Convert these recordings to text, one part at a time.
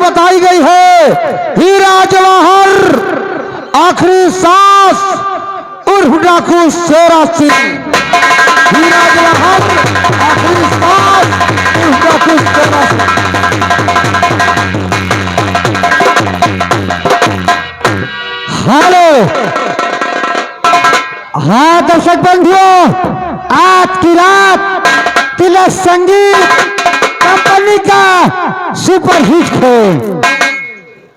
बताई गई है। हीरा जवाहर आखिरी सांस उर्फ डाकू शेरा सिंह। हीरा जवाहर आखिरी सांस उर्फ डाकू शेरा सिंह। हेलो, हाँ दर्शक बंधुओं, आज की रात तिलक संगीत कंपनी का सुपरहिट खेल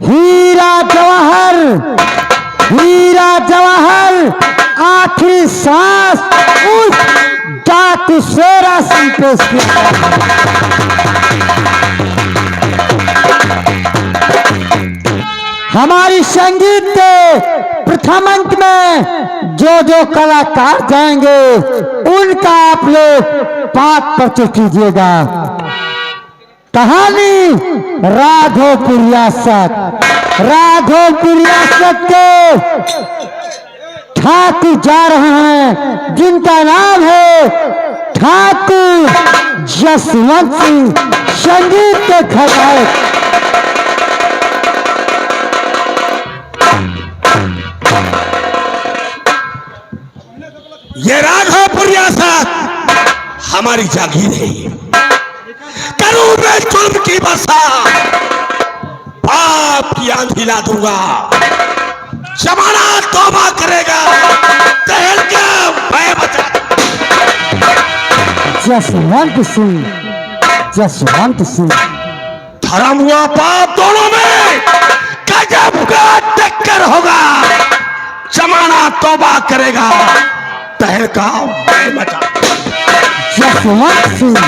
हीरा जवाहर आखिरी सांस उस डाकू शेरा सिंह पेश किया। हमारी संगीत के प्रथम अंक में जो कलाकार जाएंगे उनका आप लोग पाठ प्रस्तुत कीजिएगा। कहानी राघोपुर रियासत के ठाकुर जा रहे हैं जिनका नाम है ठाकुर जसवंत सिंह, संगीत के खजानची। ये राघोपुर रियासत हमारी जागीर है। करूं मैं जुल्म की बरसा, पाप की आंधी ला दूंगा। जमाना तौबा करेगा, तहल क्या मैं बचा। जसवंत सिंह, धर्म हुआ पाप दोनों में गजब का टक्कर होगा। जमाना तौबा करेगा, तहलका मैं मचा। जसवंत सिंह।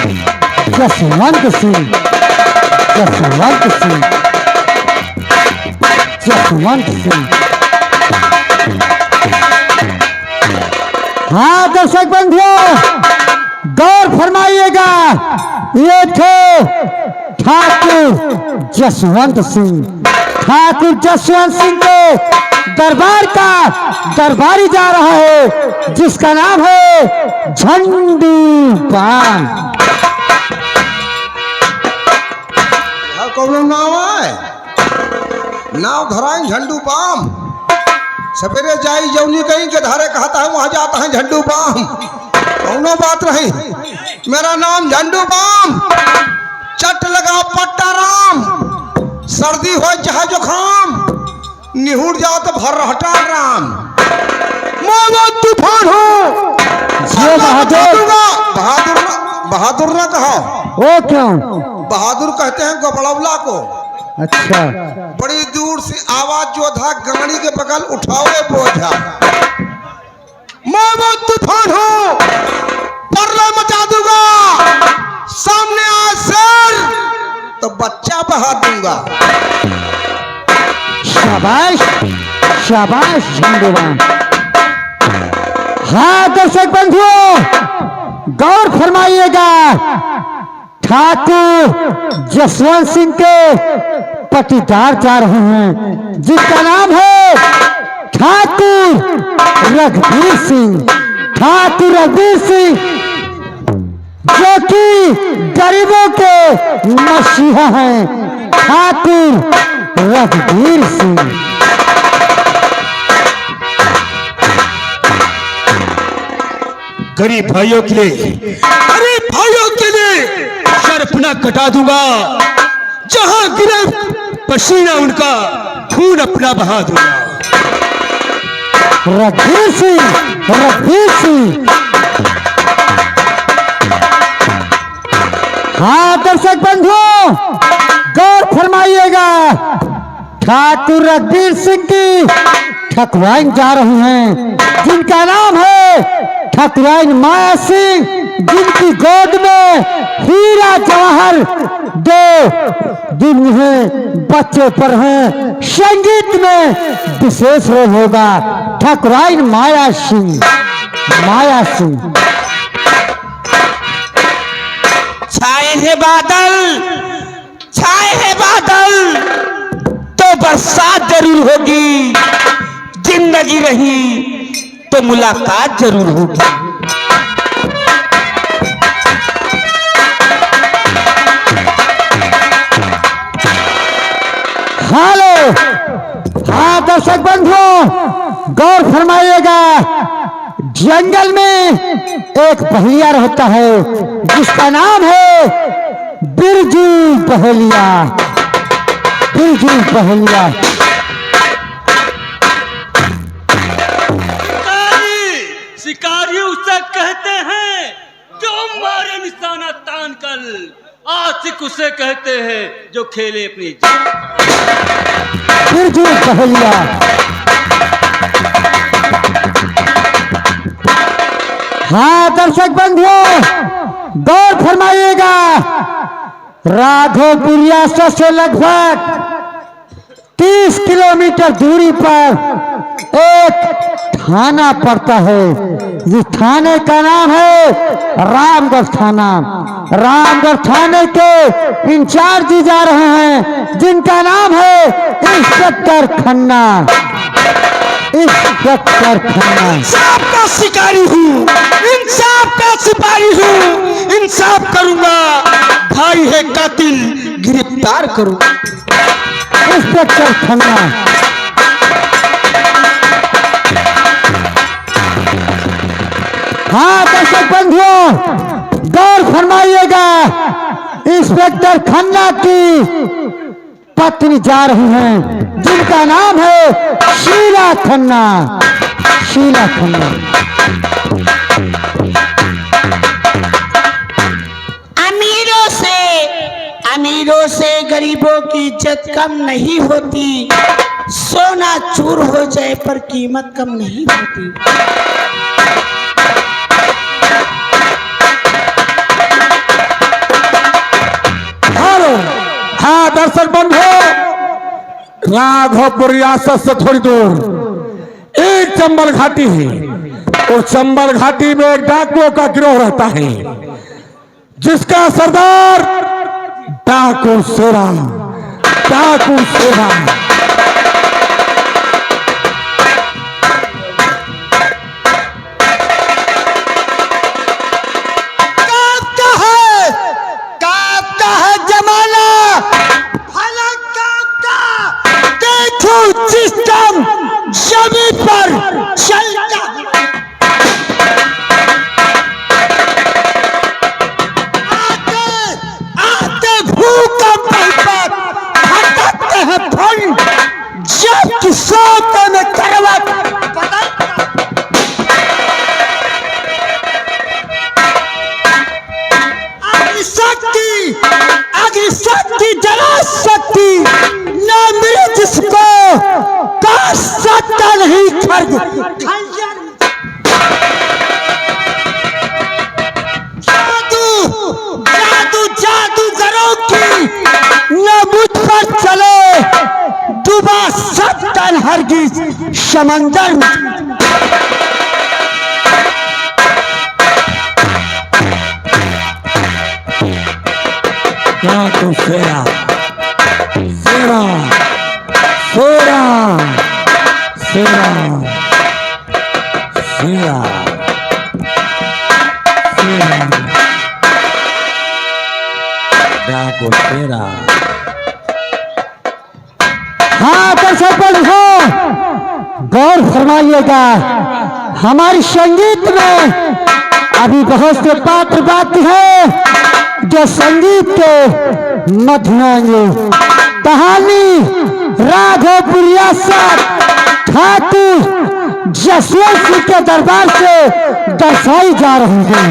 हाँ दर्शक बंधुओं, गौर फरमाइएगा, ये थे ठाकुर जसवंत सिंह के दरबार का दरबारी जा रहा है जिसका नाम है झंडू पान। कौन नाम है? नाव धराई झंडू पाम। सवेरे जाई जौनी कहीं के धारे कहता है वहां जाता है झंडू पाम। कौनो बात नहीं, मेरा नाम झंडू पाम। चट लगा पट्टा राम, सर्दी हो चाहे जुखाम, निहुर जाओ तो भर्रहटा राम। मैं तूफान हूँ, बहादुर ना कहो। वो क्यों? बहादुर कहते हैं गोपड़ौला को। अच्छा, बड़ी दूर से आवाज जो था, गाड़ी के बगल उठाओ बोझा। मैं वो तूफान हूँ, पर्रा मचा दूंगा। सामने आ शेर तो बच्चा बहा दूंगा। शाबाश झंडूबान। हाँ दर्शक बंधुओं, गौर फरमाइएगा, ठाकुर जसवंत सिंह के पटीदार जा रहे हैं जिसका नाम है ठाकुर रघुवीर सिंह, जो कि गरीबों के मसीहा हैं। ठाकुर रघुवीर सिंह। गरीब भाइयों के लिए शर्फना कटा दूंगा। जहां गिरे पसीना उनका खून अपना बहा दूंगा। रघुवीर सिंह। हाँ दर्शक बंधुओं, गौर फरमाइएगा, ठाकुर रघुवीर सिंह की ठकुराइन जा रही हैं जिनका नाम है ठकुराइन माया सिंह, जिनकी गोद में हीरा जवाहर 2 दिन है बच्चे पर हैं। संगीत में विशेष रोल होगा ठकुराइन माया सिंह। छाए हैं बादल तो बरसात जरूर होगी। जिंदगी रही तो मुलाकात जरूर होगी। हेलो। हाँ दर्शक बंधुओं, गौर फरमाइएगा, जंगल में एक बहेलिया रहता है जिसका नाम है बिरजू बहेलिया। बिरजू बहेलिया। शिकारी उसे कहते हैं जो मारे निशाना तान कर, आशिक उसे कहते हैं जो खेले अपनी जान। बिरजू बहेलिया। हाँ दर्शक बंधुओं, गौर फरमाइएगा, राघोपुरिया से लगभग 30 किलोमीटर दूरी पर एक थाना पड़ता है। जिस थाने का नाम है रामगढ़ थाना। रामगढ़ थाने के इंचार्ज जा रहे हैं जिनका नाम है इंस्पेक्टर खन्ना। इंस्पेक्टर खन्ना। इंसाफ का शिकारी हूँ, इंसाफ का सिपाही हूँ, इंसाफ करूंगा, भाई है कातिल गिरफ्तार करूंगा। इंस्पेक्टर खन्ना। हाँ दर्शक बंधुओं, गौर फरमाइएगा, इंस्पेक्टर खन्ना की पत्नी जा रही हैं जिनका नाम है शीला खन्ना। शीला खन्ना। अमीरों से गरीबों की इज्जत कम नहीं होती, सोना चूर हो जाए पर कीमत कम नहीं होती। हाँ दर्शक बंधु, राघोपुर रियासत से थोड़ी दूर एक चंबल घाटी है। उस चंबल घाटी में एक डाकुओं का गिरोह रहता है जिसका सरदार डाकू शेरा। डाकू शेरा। सिस्टम जमीन पर चलता आते भूकंप पर हटकते हैं फंड, जब किसों में करवट आगे शक्ति जरा शक्ति न मिले जिसको का सकता नहीं खर्च। जादू जादू जादूगरों की न मुझ पर चले, डूबा सकता हरगिज समंदर में। डाकू शेरा। शेरा। शेरा। शेरा। शेरा। शेरा। डाकू शेरा। हाँ दर्शक बंधुओं, गौर फरमाइएगा, हमारे संगीत में अभी बहुत से पात्र बाकी हैं जो संगीत के मध्य कहानी राघोपुर रियासत ठाकुर जसवंत सिंह के दरबार से दर्शाई जा रही है।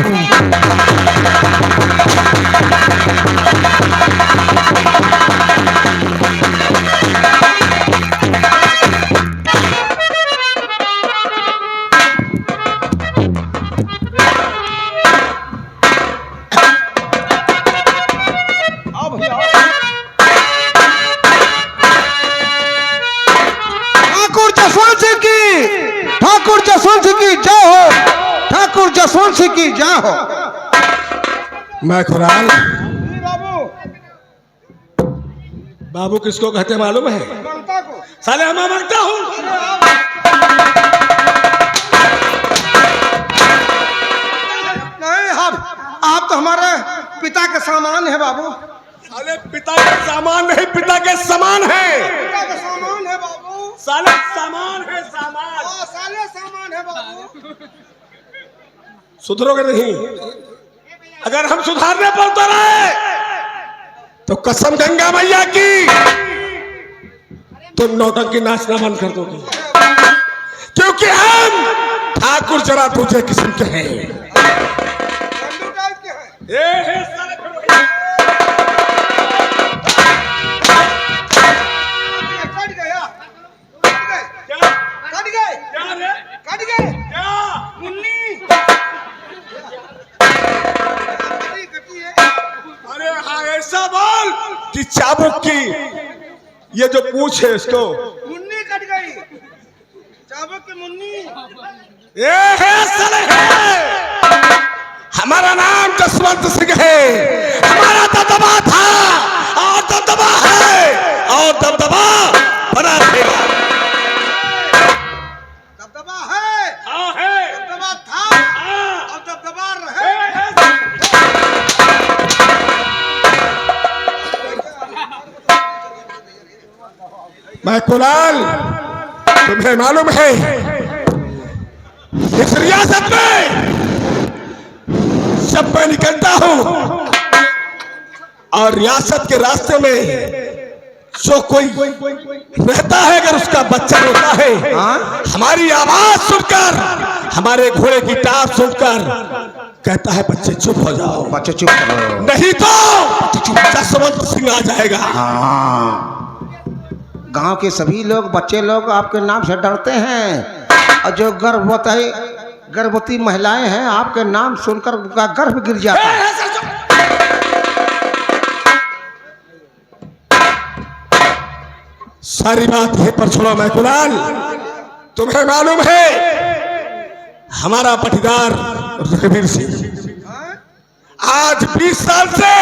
ठाकुर जसवंत सिंह की जय हो। ठाकुर जसवंत सिंह की जय हो। मैं खुराल बाबू किसको कहते मालूम है? साले हम मांगता हूँ। नहीं, आप तो हमारे पिता के सामान है बाबू। साले पिता के सामान नहीं, पिता के समान है। साले सामान है सामान। साले सामान है बाबू। सुधरोगे नहीं। अगर हम सुधारने पर उतर आए तो कसम गंगा मैया की तुम नौटंकी नाचना बंद कर दोगे, क्योंकि हम ठाकुर जरा तुझे किस्म के हैं। साले अरे हाँ ऐसा बोल कि चाबुक की ये जो पूछ है इसको मुन्नी कट गई, चाबुक की मुन्नी। ये है साले है। हमारा नाम जसवंत सिंह है, हमारा दबदबा था और दबदबा है और दबदबा बना रहेगा। दबदबा है, हाँ है, दबदबा था और दबदबा रहे। मैं कुलाल, तुम्हें मालूम है इस रियासत में जब मैं निकलता हूं और रियासत के रास्ते में जो कोई रहता है, अगर उसका बच्चा रोता है, हमारी आवाज सुनकर, हमारे घोड़े की टाप सुनकर कहता है बच्चे चुप हो जाओ, बच्चे चुप करो, नहीं तो जसवंत सिंह आ जाएगा। गांव के सभी लोग, बच्चे लोग आपके नाम से डरते हैं, और जो गर्भवती महिलाएं हैं आपके नाम सुनकर उनका गर्भ गिर जाता है। सारी बात यहीं पर छोड़ो। मैं कुलाल, तुम्हें मालूम है हमारा पटीदार रघुवीर सिंह आज 20 साल से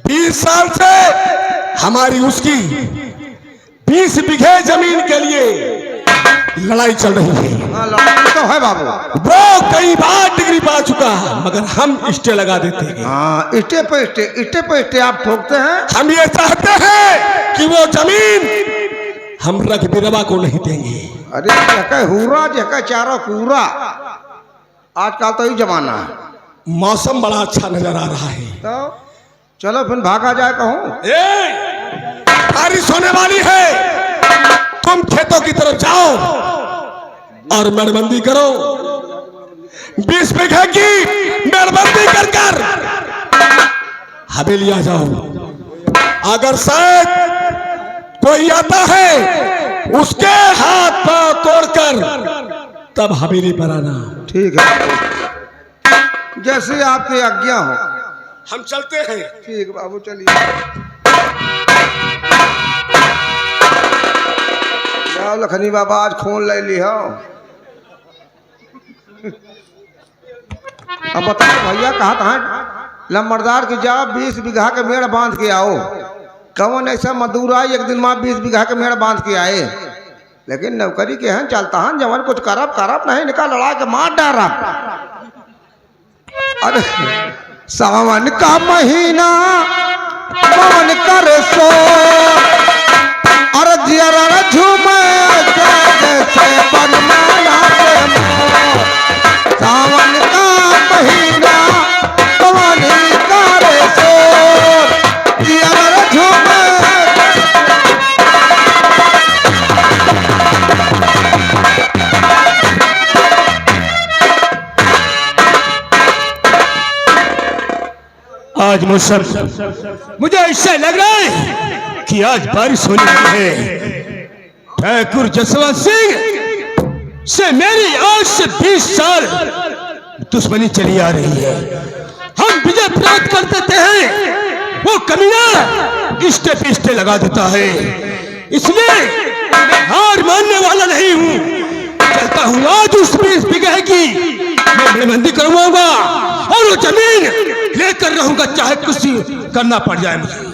20 साल से हमारी उसकी 20 बीघे जमीन के लिए लड़ाई चल रही है। लड़ाई तो है बाबू, वो कई बार डिग्री पा चुका है, मगर हम इष्टे लगा देते हैं। इष्टे पे इष्टे आप ठोकते हैं। हम ये चाहते हैं कि वो जमीन हम रघुवीरवा को नहीं देंगे। अरे जगह हुरा जगह चारा पूरा, आजकल तो ही जमाना है। मौसम बड़ा अच्छा नजर आ रहा है, तो चलो फिर भागा जाए कहूँ। बारिश होने वाली है, तुम खेतों की तरफ जाओ और मेड़बंदी करो। 20 बीघे की मेड़बंदी कर कर हवेली आ जाओ। अगर शायद कोई आता है उसके हाथ पांव तोड़कर तब हवेली पर आना। ठीक है, जैसे आपकी आज्ञा हो। हम चलते हैं। ठीक बाबू, चलिए जाओ लखनी बाबा, आज खून ले ली हो। अब बताओ भैया, कहा था लम्बरदार की जाओ 20 बीघा के मेड़ बांध के आओ। कौन ऐसा मजदूर आए एक दिन माँ 20 बीघा के मेड़ बांध के आए, लेकिन नौकरी के हैं चलता है जवन कुछ करब नहीं, निकाल लड़ा के मार डारा। अरे सावन का महीना कौन कर सो, अरे जिया झूमे जैसे बनमाला के मोर। सावन का महीना कौन कर सो, जिया झूमे। आज मौसम मुझे ऐसा लग रहा है कि आज बारिश होने वाली है। ठाकुर जसवंत सिंह से मेरी आज से 20 साल दुश्मनी चली आ रही है। हम विजय प्राप्त कर देते हैं, वो कमीना इष्टे पिष्टे लगा देता है। इसलिए मैं हार मानने वाला नहीं हूँ। चलता हूँ आज उस 20 बीघे की मैं मेड़बंदी करवाऊंगा और वो जमीन लेकर रहूंगा, चाहे कुछ करना पड़ जाए मुझे।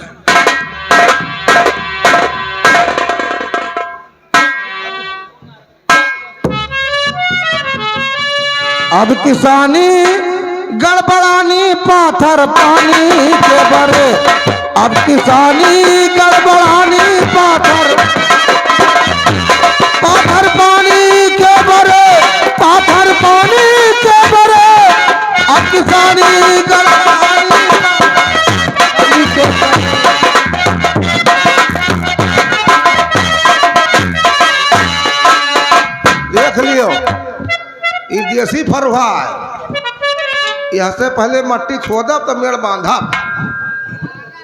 अब किसानी गड़बड़ानी पाथर पानी के बरे, अब किसानी गड़बड़ानी पाथर पाथर पानी के भरे पाथर पानी के भरे अब किसानी गड़बड़ानी पानी के भरे। देख लियो ये देसी फरुहा है। यहाँ से पहले मट्टी खोदब तो मेड़ बांधब।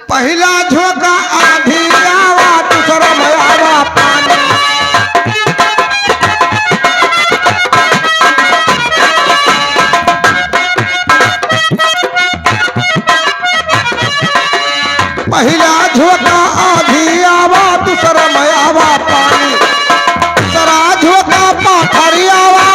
पहला झोंका आधी आवा दूसरा भयावा पानी। पहला झोंका आधी आवा दूसरा भयावा पानी। दूसरा झोंका पाथरी आवा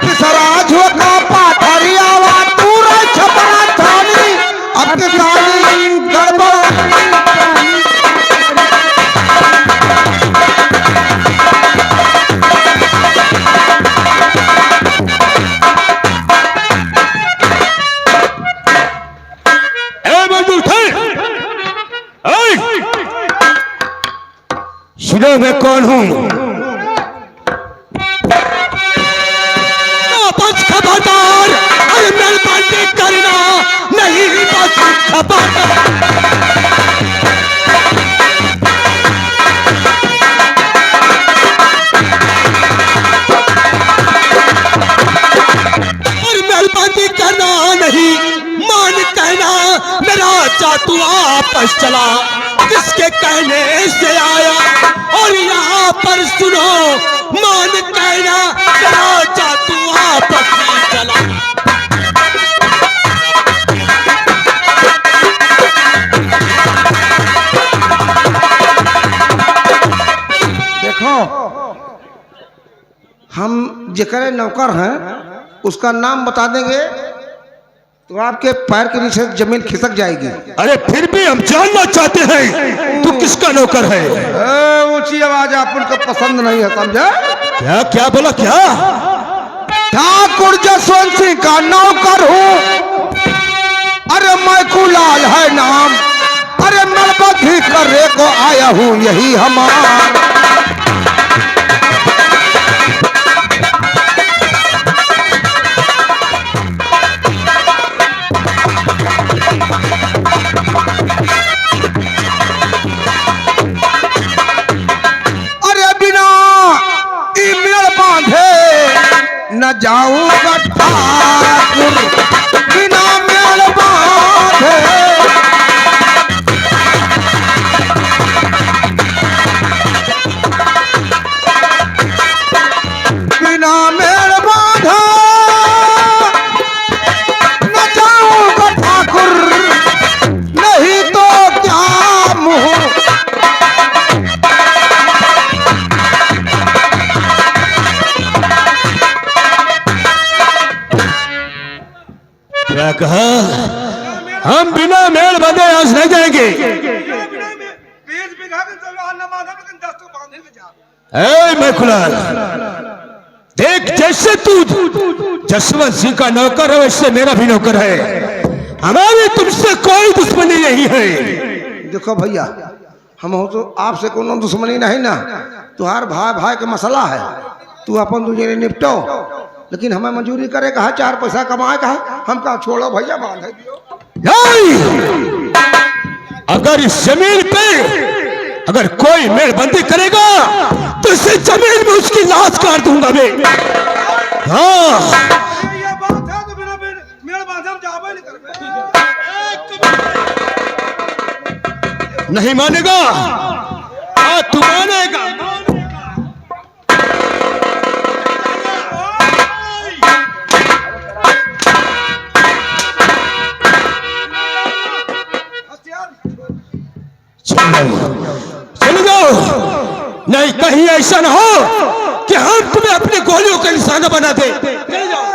तीसरा झोंका पाथरी आवा पूरा छपरा थानी अब किसानी गड़बड़। सुनो मैं कौन हूँ? बस खबरदार, अरे मेहरबानी करना नहीं, बस खबरदार। और मेहरबानी करना नहीं, मान कहना मेरा चातू आपस चला, किसके कहने से आया और यहाँ पर सुनो, मान कहना मेरा चातू आपस में चला। देखो हम जिक्र नौकर हैं उसका नाम बता देंगे तो आपके पैर के नीचे जमीन खिसक जाएगी। अरे फिर भी हम जानना चाहते हैं तू किसका नौकर है? ऊंची आवाज आप उनको पसंद नहीं है, समझे? क्या क्या बोला क्या? ठाकुर जसवंत सिंह का नौकर हूँ। अरे मैं कुलाल है नाम, अरे नलबद्धी करने को आया हूँ यही हमारा। न जाऊंगा ठाकुर बिना मेल बांधे। बिना मेल बांधे न जाऊंगा ठाकुर, नहीं तो क्या मुँह। क्या कहा? हम बिना मेल बंधे आज नहीं जाएंगे। मैं कुलाल देख, जैसे तू जसवंत सिंह का नौकर है वैसे मेरा भी नौकर है। हमारी तुमसे कोई दुश्मनी नहीं है। देखो भैया, हम हो तो आपसे कोनो दुश्मनी नहीं ना, तुहार भाई भाई के मसला है, तू अपन दूसरे निपटो, लेकिन हमें मंजूरी करे कहा, चार पैसा कमाए कहा, हम कहा छोड़ो भैया बांधे दियो। नहीं, अगर इस जमीन पे अगर कोई मेलबंदी करेगा तो इसे जमीन में उसकी लाश काट दूंगा मैं। हाँ, ये बात है तो बिना मेल बांधे हम जाबे नहीं करबे। नहीं मानेगा? हाँ तू मानेगा। चले जाओ, नहीं कहीं ऐसा ना हो कि हम तुम्हें अपने गोलियों का निशाना बना दे। चले जाओ।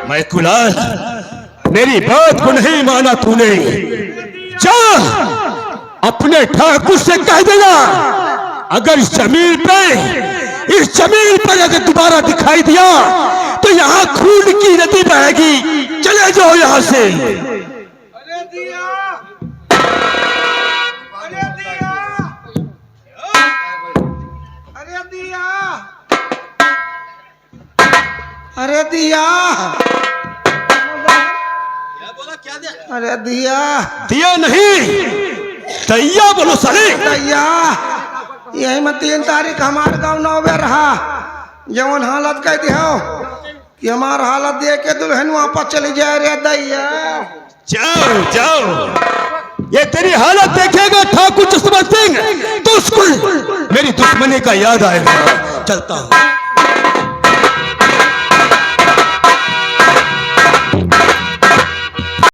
मैं कुलाल, मेरी बात को नहीं माना तूने। जा अपने ठाकुर से कह देना, अगर इस जमीन पर अगर दोबारा दिखाई दिया तो यहाँ खून की नदी बहेगी। चले जाओ यहाँ से। अरे दिया, अरे दिया, अरे दिया, अरे दिया, अरे दिया, दिया नहीं दैया बोलो साले। दैया, यही में 3 तारीख हमारे गाँव 9 बजे रहा, जवन हालत कह दिया कि हमार हालत देख के दुल्हन वापस चली जाए। रे दैया, जाओ जाओ, ये तेरी हालत देखेगा ठाकुर जसवंत सिंह तो उसको मेरी दुश्मनी का याद आएगा। चलता हूँ।